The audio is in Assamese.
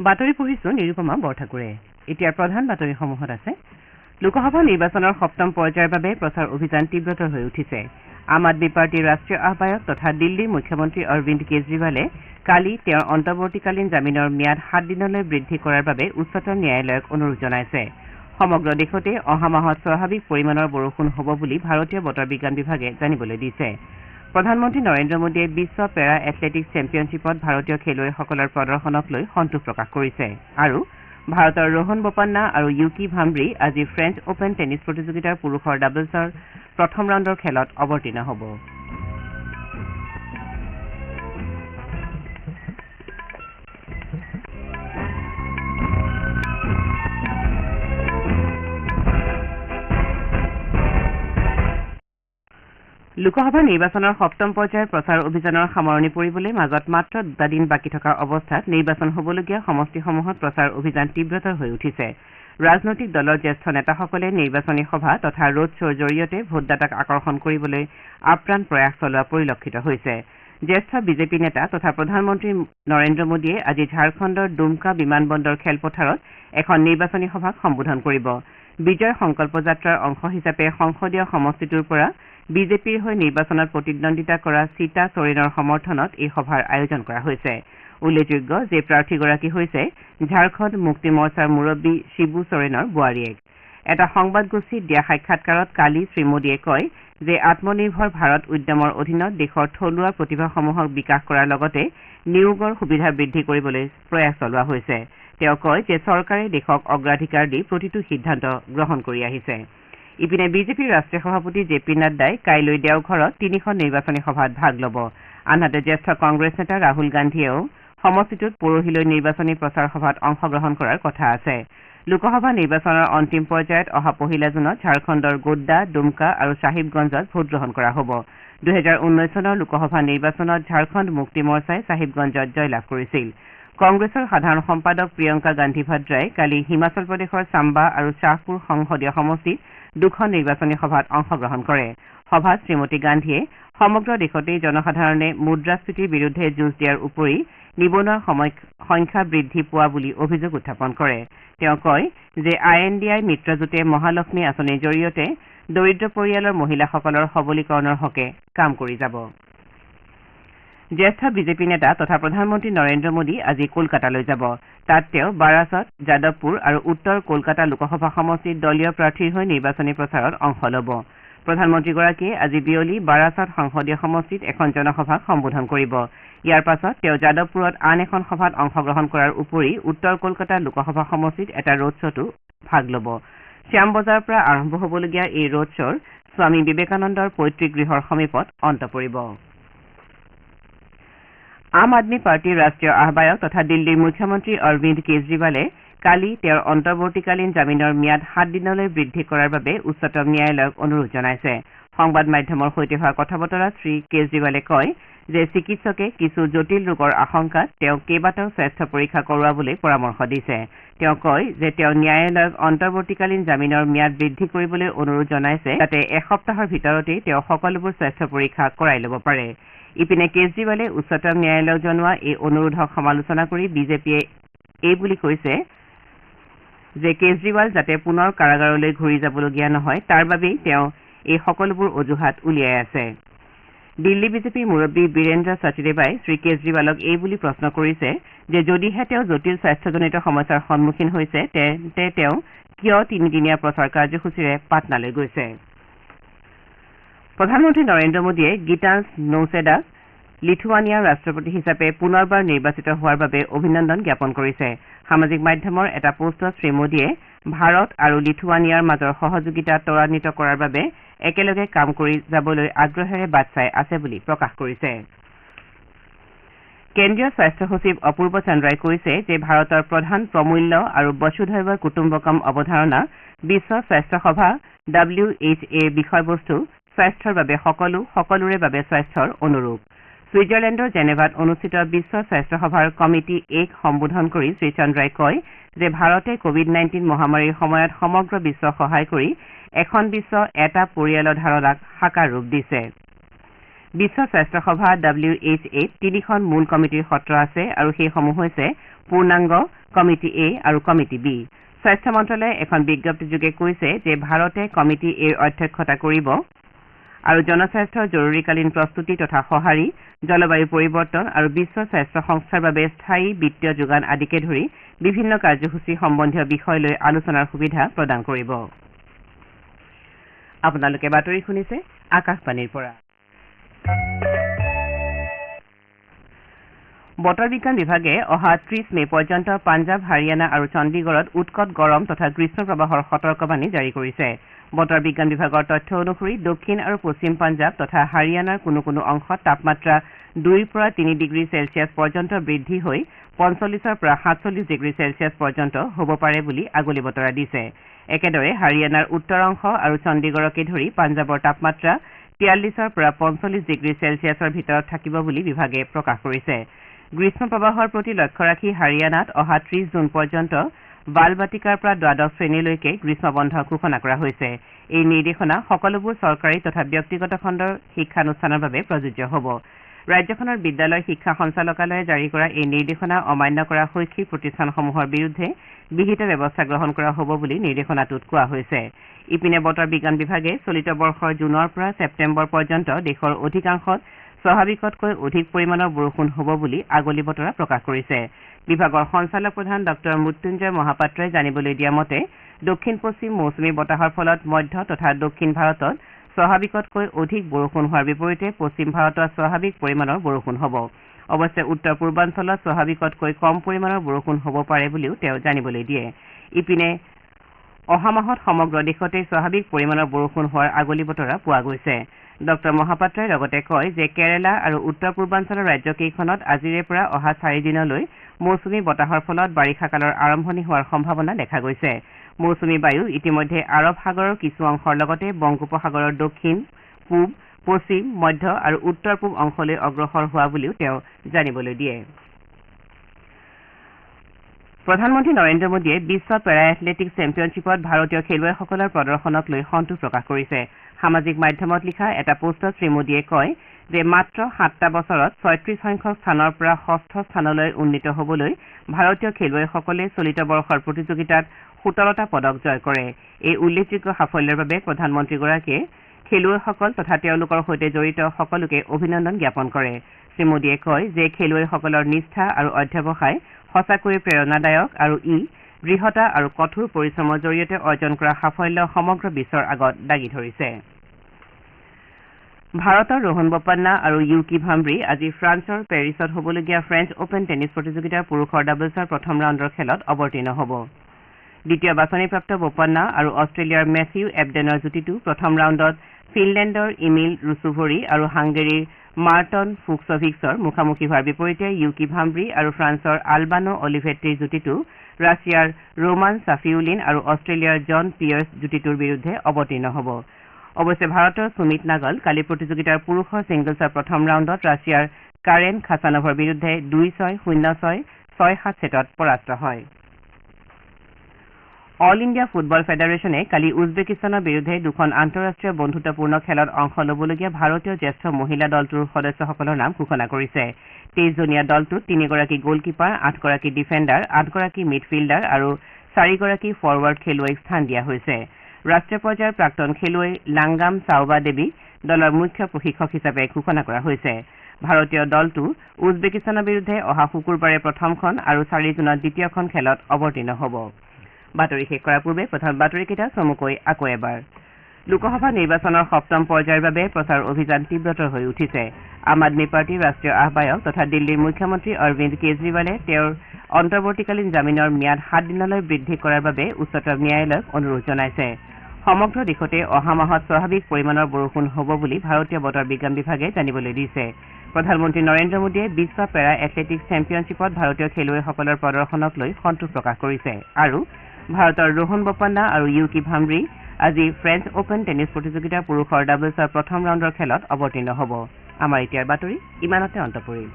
বাতৰি পঢ়িছো নিৰুপমা বৰঠাকুৰে। এতিয়া প্ৰধান বাতৰিসমূহত আছে লোকসভা নিৰ্বাচনৰ সপ্তম পৰ্যায়ৰ বাবে প্ৰচাৰ অভিযান তীব্ৰতৰ হৈ উঠিছে। আম আদমী পাৰ্টীৰ ৰাষ্ট্ৰীয় আহ্বায়ক তথা দিল্লীৰ মুখ্যমন্ত্ৰী অৰবিন্দ কেজৰিৱালে কালি তেওঁৰ অন্তৰ্বৰ্তীকালীন জামিনৰ ম্যাদ 7 দিনলৈ বৃদ্ধি কৰাৰ বাবে উচ্চতম ন্যায়ালয়ক অনুৰোধ জনাইছে। সমগ্ৰ দেশতে অহা মাহত স্বাভাৱিক পৰিমাণৰ বৰষুণ হ'ব বুলি ভাৰতীয় বতৰ বিজ্ঞান বিভাগে জানিবলৈ দিছে। প্ৰধানমন্ত্ৰী নৰেন্দ্ৰ মোদীয়ে বিশ্ব পেৰা এথলেটিকছ চেম্পিয়নশ্বিপত ভাৰতীয় খেলুৱৈসকলৰ প্ৰদৰ্শনক লৈ সন্তোষ প্ৰকাশ কৰিছে আৰু ভাৰতৰ ৰোহন বোপান্না আৰু ইউকি ভাম্ব্ৰী আজি ফ্ৰেঞ্চ অপেন টেনিছ প্ৰতিযোগিতাৰ পুৰুষৰ ডাবলছৰ প্ৰথম ৰাউণ্ডৰ খেলত অৱতীৰ্ণ হ'ব। লোকসভা নিৰ্বাচনৰ সপ্তম পৰ্যায়ৰ প্ৰচাৰ অভিযানৰ সামৰণি পৰিবলৈ মাজত মাত্ৰ 2 দিন বাকী থকা অৱস্থাত নিৰ্বাচন হ'বলগীয়া সমষ্টিসমূহত প্ৰচাৰ অভিযান তীব্ৰতৰ হৈ উঠিছে। ৰাজনৈতিক দলৰ জ্যেষ্ঠ নেতাসকলে নিৰ্বাচনী সভা তথা ৰোড শ্ব'ৰ জৰিয়তে ভোটদাতাক আকৰ্ষণ কৰিবলৈ আপ্ৰাণ প্ৰয়াস চলোৱা পৰিলক্ষিত হৈছে। জ্যেষ্ঠ বিজেপি নেতা তথা প্ৰধানমন্ত্ৰী নৰেন্দ্ৰ মোদীয়ে আজি ঝাৰখণ্ডৰ ডুমকা বিমান বন্দৰ খেলপথাৰত এখন নিৰ্বাচনী সভাক সম্বোধন কৰিব। বিজয় সংকল্প যাত্ৰাৰ অংশ হিচাপে সংসদীয় সমষ্টিটোৰ পৰা বিজেপিৰ হৈ নিৰ্বাচনত প্ৰতিদ্বন্দ্বিতা কৰা সীতা চোৰেনৰ সমৰ্থনত এই সভাৰ আয়োজন কৰা হৈছে। উল্লেখযোগ্য যে প্ৰাৰ্থীগৰাকী হৈছে ঝাৰখণ্ড মুক্তি মৰ্চাৰ মুৰব্বী শিবু চোৰেনৰ বোৱাৰীয়েক। এটা সংবাদগোষ্ঠীত দিয়া সাক্ষাৎকাৰত কালি শ্ৰীমোদীয়ে কয় যে আত্মনিৰ্ভৰ ভাৰত উদ্যমৰ অধীনত দেশৰ থলুৱা প্ৰতিভাসমূহক বিকাশ কৰাৰ লগতে নিয়োগৰ সুবিধা বৃদ্ধি কৰিবলৈ প্ৰয়াস চলোৱা হৈছে। তেওঁ কয় যে চৰকাৰে দেশক অগ্ৰাধিকাৰ দি প্ৰতিটো সিদ্ধান্ত গ্ৰহণ কৰি আহিছে। ইপিনে বিজেপিৰ ৰাষ্ট্ৰীয় সভাপতি জে পি নাড্ডাই কাইলৈ দেওঘৰত 3খন নিৰ্বাচনী সভাত ভাগ ল'ব। আনহাতে জ্যেষ্ঠ কংগ্ৰেছ নেতা ৰাহুল গান্ধীয়েও সমষ্টিটোত পৰহিলৈ নিৰ্বাচনী প্ৰচাৰ সভাত অংশগ্ৰহণ কৰাৰ কথা আছে। লোকসভা নিৰ্বাচনৰ অন্তিম পৰ্যায়ত অহা 1 জুনত ঝাৰখণ্ডৰ গোড্ডা, ডুমকা আৰু চাহিবগঞ্জত ভোটগ্ৰহণ কৰা হ'ব। 2019 চনৰ লোকসভা নিৰ্বাচনত ঝাৰখণ্ড মুক্তি মৰ্চাই চাহিবগঞ্জত জয়লাভ কৰিছিল। কংগ্ৰেছৰ সাধাৰণ সম্পাদক প্ৰিয়ংকা গান্ধী ভাদ্ৰাই কালি হিমাচল প্ৰদেশৰ চাম্বা আৰু শ্বাহপুৰ সংসদীয় সমষ্টিত 2খন নিৰ্বাচনী সভাত অংশগ্ৰহণ কৰে। সভাত শ্ৰীমতী গান্ধীয়ে সমগ্ৰ দেশতেই জনসাধাৰণে মুদ্ৰাস্ফীতিৰ বিৰুদ্ধে যুঁজ দিয়াৰ উপৰি নিবনুৱাৰ সংখ্যা বৃদ্ধি পোৱা বুলি অভিযোগ উত্থাপন কৰে। তেওঁ কয় যে INDI মিত্ৰজোঁটে মহালক্ষ্মী আঁচনিৰ জৰিয়তে দৰিদ্ৰ পৰিয়ালৰ মহিলাসকলৰ সবলীকৰণৰ হকে কাম কৰি যাব। জ্যেষ্ঠ বিজেপি নেতা তথা প্ৰধানমন্ত্ৰী নৰেন্দ্ৰ মোদী আজি কলকাতালৈ যাব। তাত তেওঁ বাৰাছট, যাদৱপুৰ আৰু উত্তৰ কলকাতা লোকসভা সমষ্টিত দলীয় প্ৰাৰ্থীৰ হৈ নিৰ্বাচনী প্ৰচাৰত অংশ ল'ব। প্ৰধানমন্ত্ৰীগৰাকীয়ে আজি বিয়লি বাৰাছট সংসদীয় সমষ্টিত এখন জনসভাক সম্বোধন কৰিব। ইয়াৰ পাছত তেওঁ যাদৱপুৰত আন এখন সভাত অংশগ্ৰহণ কৰাৰ উপৰি উত্তৰ কলকাতা লোকসভা সমষ্টিত এটা ৰোড শ্ব'তো ভাগ ল'ব। শ্যামবজাৰৰ পৰা আৰম্ভ হ'বলগীয়া এই ৰোড শ্ব'ৰ স্বামী বিবেকানন্দৰ পৈতৃক গৃহৰ সমীপত অন্ত পৰিব। আম আদমী পাৰ্টীৰ ৰাষ্ট্ৰীয় আহ্বায়ক তথা দিল্লীৰ মুখ্যমন্ত্ৰী অৰবিন্দ কেজৰিৱালে কালি তেওঁৰ অন্তৰ্বৰ্তীকালীন জামিনৰ ম্যাদ 7 দিনলৈ বৃদ্ধি কৰাৰ বাবে উচ্চতম ন্যায়ালয়ক অনুৰোধ জনাইছে। সংবাদ মাধ্যমৰ সৈতে হোৱা কথা বতৰাত শ্ৰীকেজৰিৱালে কয় যে চিকিৎসকে কিছু জটিল ৰোগৰ আশংকাত তেওঁক কেইবাটাও স্বাস্থ্য পৰীক্ষা কৰোৱাবলৈ পৰামৰ্শ দিছে। তেওঁ কয় যে তেওঁ ন্যায়ালয়ক অন্তৰ্বৰ্তীকালীন জামিনৰ ম্যাদ বৃদ্ধি কৰিবলৈ অনুৰোধ জনাইছে যাতে এসপ্তাহৰ ভিতৰতেই তেওঁ সকলোবোৰ স্বাস্থ্য পৰীক্ষা কৰাই ল'ব পাৰে। ইপিনে কেজৰিৱালে উচ্চতম ন্যায়ালয়ক জনোৱা এই অনুৰোধক সমালোচনা কৰি বিজেপিয়ে এই বুলি কৈছে যে কেজৰিৱাল যাতে পুনৰ কাৰাগাৰলৈ ঘূৰি যাবলগীয়া নহয় তাৰ বাবেই তেওঁ এই সকলোবোৰ অজুহাত উলিয়াই আছে। দিল্লী বিজেপিৰ মুৰব্বী বীৰেন্দ্ৰ সচদেৱাই শ্ৰীকেজৰিৱালক এই বুলি প্ৰশ্ন কৰিছে যে যদিহে তেওঁ জটিল স্বাস্থ্যজনিত সমস্যাৰ সন্মুখীন হৈছে তেন্তে তেওঁ কিয় 3দিনীয়া প্ৰচাৰ কাৰ্যসূচীৰে পাটনালৈ গৈছে। প্ৰধানমন্ত্ৰী নৰেন্দ্ৰ মোদীয়ে গীতাঞ্জ নৌছেডাক লিথুৱানিয়াৰ ৰাষ্ট্ৰপতি হিচাপে পুনৰবাৰ নিৰ্বাচিত হোৱাৰ বাবে অভিনন্দন জ্ঞাপন কৰিছে। সামাজিক মাধ্যমৰ এটা পোষ্টত শ্ৰীমোদীয়ে ভাৰত আৰু লিথুৱানিয়াৰ মাজৰ সহযোগিতা ত্বৰান্বিত কৰাৰ বাবে একেলগে কাম কৰি যাবলৈ আগ্ৰহেৰে বাট চাই আছে বুলি প্ৰকাশ কৰিছে। কেন্দ্ৰীয় স্বাস্থ্য সচিব অপূৰ্ব চন্দ্ৰাই কৈছে যে ভাৰতৰ প্ৰধান প্ৰমূল্য আৰু বসুধৈৱ কুটুম্বকম অৱধাৰণা বিশ্ব স্বাস্থ্য সভা WHAৰ বিষয়বস্তু স্বাস্থ্যৰ বাবে সকলোৰে বাবে স্বাস্থ্যৰ অনুৰূপ। ছুইজাৰলেণ্ডৰ জেনেভাত অনুষ্ঠিত বিশ্ব স্বাস্থ্য সভাৰ কমিটি এক সম্বোধন কৰি শ্ৰীচন্দ্ৰাই কয় যে ভাৰতে কোভিড-19 মহামাৰীৰ সময়ত সমগ্ৰ বিশ্বক সহায় কৰি এখন বিশ্ব এটা পৰিয়ালৰ ধাৰণাক সাকাৰ ৰূপ দিছে। বিশ্ব স্বাস্থ্য সভা WHAত 3খন মূল কমিটিৰ সত্ৰ আছে আৰু সেইসমূহ হৈছে পূৰ্ণাংগ কমিটি এ আৰু কমিটি বি স্বাস্থ্য মন্ত্ৰালয়ে এখন বিজ্ঞপ্তিযোগে কৈছে যে ভাৰতে কমিটি এৰ অধ্যক্ষতা কৰিব আৰু জনস্বাস্থ্যৰ জৰুৰীকালীন প্ৰস্তুতি তথা সঁহাৰি জলবায়ু পৰিৱৰ্তন আৰু বিশ্ব স্বাস্থ্য সংস্থাৰ বাবে স্থায়ী বিত্তীয় যোগান আদিকে ধৰি বিভিন্ন কাৰ্যসূচী সম্বন্ধীয় বিষয় লৈ আলোচনাৰ সুবিধা প্ৰদান কৰিব আপোনালোকে বাতৰি শুনিছে আকাশবাণীৰ পৰা বতৰ বিজ্ঞান বিভাগে অহা ৩০ মে পৰ্যন্ত পাঞ্জাৱ হাৰিয়ানা আৰু চণ্ডীগড়ত উৎকট গৰম তথা গ্ৰীষ্ম প্ৰবাহৰ সতৰ্কবাণী জাৰি কৰিছে বতৰ বিজ্ঞান বিভাগৰ তথ্য অনুসৰি দক্ষিণ আৰু পশ্চিম পাঞ্জাৱ তথা হাৰিয়ানাৰ কোনো কোনো অংশত তাপমাত্ৰা ২ৰ পৰা ৩ ডিগ্ৰী চেলছিয়াছ পৰ্যন্ত বৃদ্ধি হৈ ৪৫ৰ পৰা ৪৭ ডিগ্ৰী চেলছিয়াছ পৰ্যন্ত হ'ব পাৰে বুলি আগলি বতৰা দিছে একেদৰে হাৰিয়ানাৰ উত্তৰ অংশ আৰু চণ্ডীগড়কে ধৰি পাঞ্জাৱৰ তাপমাত্ৰা ৪৩ৰ পৰা ৪৫ ডিগ্ৰী চেলছিয়াছৰ ভিতৰত থাকিব বুলি বিভাগে প্ৰকাশ কৰিছে গ্ৰীষ্ম প্ৰবাহৰ প্ৰতি লক্ষ্য ৰাখি হাৰিয়ানাত অহা ৩০ জুন পৰ্যন্ত বাল বাটিকাৰ পৰা দ্বাদশ শ্ৰেণীলৈকে গ্ৰীষ্ম বন্ধ ঘোষণা কৰা হৈছে এই নিৰ্দেশনা সকলোবোৰ চৰকাৰী তথা ব্যক্তিগত খণ্ডৰ শিক্ষানুষ্ঠানৰ বাবে প্ৰযোজ্য হ'ব ৰাজ্যখনৰ বিদ্যালয় শিক্ষা সঞ্চালকালয়ে জাৰি কৰা এই নিৰ্দেশনা অমান্য কৰা শৈক্ষিক প্ৰতিষ্ঠানসমূহৰ বিৰুদ্ধে বিহিত ব্যৱস্থা গ্ৰহণ কৰা হ'ব বুলি নিৰ্দেশনাটোত কোৱা হৈছে ইপিনে বতৰ বিজ্ঞান বিভাগে চলিত বৰ্ষৰ জুনৰ পৰা ছেপ্টেম্বৰ পৰ্যন্ত দেশৰ অধিকাংশত স্বাভাৱিকতকৈ অধিক পৰিমাণৰ বৰষুণ হ'ব বুলি আগলি বতৰা প্ৰকাশ কৰিছে বিভাগৰ সঞ্চালক প্ৰধান ডঃ মৃত্যুঞ্জয় মহাপাত্ৰই জানিবলৈ দিয়া মতে দক্ষিণ পশ্চিম মৌচুমী বতাহৰ ফলত মধ্য তথা দক্ষিণ ভাৰতত স্বাভাৱিকতকৈ অধিক বৰষুণ হোৱাৰ বিপৰীতে পশ্চিম ভাৰতত স্বাভাৱিক পৰিমাণৰ বৰষুণ হ'ব অৱশ্যে উত্তৰ পূৰ্বাঞ্চলত স্বাভাৱিকতকৈ কম পৰিমাণৰ বৰষুণ হ'ব পাৰে বুলিও তেওঁ জানিবলৈ দিয়ে ইপিনে অহা মাহত সমগ্ৰ দেশতে স্বাভাৱিক পৰিমাণৰ বৰষুণ হোৱাৰ আগলি বতৰা পোৱা গৈছে ডঃ মহাপাত্ৰই লগতে কয় যে কেৰালা আৰু উত্তৰ পূৰ্বাঞ্চলৰ ৰাজ্যকেইখনত আজিৰে পৰা অহা 4 দিনলৈ মৌচুমী বতাহৰ ফলত বাৰিষা কালৰ আৰম্ভণি হোৱাৰ সম্ভাৱনা দেখা গৈছে মৌচুমী বায়ু ইতিমধ্যে আৰৱ সাগৰৰ কিছু অংশৰ লগতে বংগোপসাগৰৰ দক্ষিণ পূব পশ্চিম মধ্য আৰু উত্তৰ পূব অংশলৈ অগ্ৰসৰ হোৱা বুলিও তেওঁ জানিবলৈ দিয়ে প্ৰধানমন্ত্ৰী নৰেন্দ্ৰ মোদীয়ে বিশ্ব পেৰা এথলেটিক্স চেম্পিয়নশ্বিপত ভাৰতীয় খেলুৱৈসকলৰ প্ৰদৰ্শনক লৈ সন্তোষ প্ৰকাশ কৰিছে সামাজিক মাধ্যমত লিখা এটা পোষ্টত শ্ৰীমোদীয়ে কয় যে মাত্ৰ 7টা বছৰত 36 সংখ্যক স্থানৰ পৰা 6ষ্ঠ স্থানলৈ উন্নীত হ'বলৈ ভাৰতীয় খেলুৱৈসকলে চলিত বৰ্ষৰ প্ৰতিযোগিতাত 17টা পদক জয় কৰে এই উল্লেখযোগ্য সাফল্যৰ বাবে প্ৰধানমন্ত্ৰীগৰাকীয়ে খেলুৱৈসকল তথা তেওঁলোকৰ সৈতে জড়িত সকলোকে অভিনন্দন জ্ঞাপন কৰে শ্ৰীমোদীয়ে কয় যে খেলুৱৈসকলৰ নিষ্ঠা আৰু অধ্যৱসায় সঁচাকৈয়ে প্ৰেৰণাদায়ক আৰু ই দৃঢ়তা আৰু কঠোৰ পৰিশ্ৰমৰ জৰিয়তে অৰ্জন কৰা সাফল্য সমগ্ৰ বিশ্বৰ আগত দাঙি ধৰিছে ভাৰতৰ ৰোহন বোপান্না আৰু ইউকি ভাম্ব্ৰী আজি ফ্ৰান্সৰ পেৰিছত হ'বলগীয়া ফ্ৰেঞ্চ অপেন টেনিছ প্ৰতিযোগিতাৰ পুৰুষৰ ডাবলছৰ প্ৰথম ৰাউণ্ডৰ খেলত অৱতীৰ্ণ হ'ব দ্বিতীয় বাছনিপ্ৰাপ্ত বোপান্না আৰু অষ্ট্ৰেলিয়াৰ মেথিউ এবডেনৰ যুটিটো প্ৰথম ৰাউণ্ডত ফিনলেণ্ডৰ ইমিল ৰুচুভৰি আৰু হাংগেৰীৰ মাৰ্টন ফুকছভিক্সৰ মুখামুখি হোৱাৰ বিপৰীতে ইউকি ভাম্ব্ৰী আৰু ফ্ৰান্সৰ আলবানো অলিভেট্ৰিৰ যুটিটো ৰাছিয়াৰ ৰোমান ছাফিউলিন আৰু অষ্ট্ৰেলিয়াৰ জন পিয়াৰ্ছ যুটিটোৰ বিৰুদ্ধে অৱতীৰ্ণ হ'ব অৱশ্যে ভাৰতৰ সুমিত নাগল কালি প্ৰতিযোগিতাৰ পুৰুষৰ ছিংগলছৰ প্ৰথম ৰাউণ্ডত ৰাছিয়াৰ কাৰেন খাছানভৰ বিৰুদ্ধে 2-6, 0-6, 6-7 ছেটত পৰাস্ত হয় অল ইণ্ডিয়া ফুটবল ফেডাৰেশ্যনে কালি উজবেকিস্তানৰ বিৰুদ্ধে দুখন আন্তঃৰাষ্ট্ৰীয় বন্ধুত্বপূৰ্ণ খেলত অংশ ল'বলগীয়া ভাৰতীয় জ্যেষ্ঠ মহিলা দলটোৰ সদস্যসকলৰ নাম ঘোষণা কৰিছে 23জনীয়া দলটোত 3গৰাকী গ'লকিপাৰ 8গৰাকী ডিফেণ্ডাৰ 8গৰাকী মিডফিল্ডাৰ আৰু 4গৰাকী ফৰৱাৰ্ড খেলুৱৈক স্থান দিয়া হৈছে ৰাষ্ট্ৰীয় পৰ্যায়ৰ প্ৰাক্তন খেলুৱৈ লাংগাম চাওবা দেৱীক দলৰ মুখ্য প্ৰশিক্ষক হিচাপে ঘোষণা কৰা হৈছে ভাৰতীয় দলটো উজবেকিস্তানৰ বিৰুদ্ধে অহা শুকুৰবাৰে প্ৰথমখন আৰু 4 জুনত দ্বিতীয়খন খেলত অৱতীৰ্ণ হ'ব বাতৰি শেষ কৰাৰ পূৰ্বে প্ৰধান বাতৰিকেইটা চমুকৈ আকৌ এবাৰ লোকসভা নিৰ্বাচনৰ সপ্তম পৰ্যায়ৰ বাবে প্ৰচাৰ অভিযান তীব্ৰতৰ হৈ উঠিছে আম আদমী পাৰ্টীৰ ৰাষ্ট্ৰীয় আহ্বায়ক তথা দিল্লীৰ মুখ্যমন্ত্ৰী অৰবিন্দ কেজৰিৱালে তেওঁৰ অন্তৰ্বৰ্তীকালীন জামিনৰ ম্যাদ 7 দিনলৈ বৃদ্ধি কৰাৰ বাবে উচ্চতম ন্যায়ালয়ক অনুৰোধ জনাইছে সমগ্ৰ দেশতে অহা মাহত স্বাভাৱিক পৰিমাণৰ বৰষুণ হ'ব বুলি ভাৰতীয় বতৰ বিজ্ঞান বিভাগে জানিবলৈ দিছে প্ৰধানমন্ত্ৰী নৰেন্দ্ৰ মোদীয়ে বিশ্ব পেৰা এথলেটিক্স চেম্পিয়নশ্বিপত ভাৰতীয় খেলুৱৈসকলৰ প্ৰদৰ্শনক লৈ সন্তোষ প্ৰকাশ কৰিছে আৰু ভাৰতৰ ৰোহন বোপান্না আৰু ইউকি ভাম্ব্ৰী আজি ফ্ৰেঞ্চ অপেন টেনিছ প্ৰতিযোগিতাৰ পুৰুষৰ ডাবলছৰ প্ৰথম ৰাউণ্ডৰ খেলত অৱতীৰ্ণ হ'ব আমাৰ এতিয়াৰ বাতৰি ইমানতে অন্ত পৰিল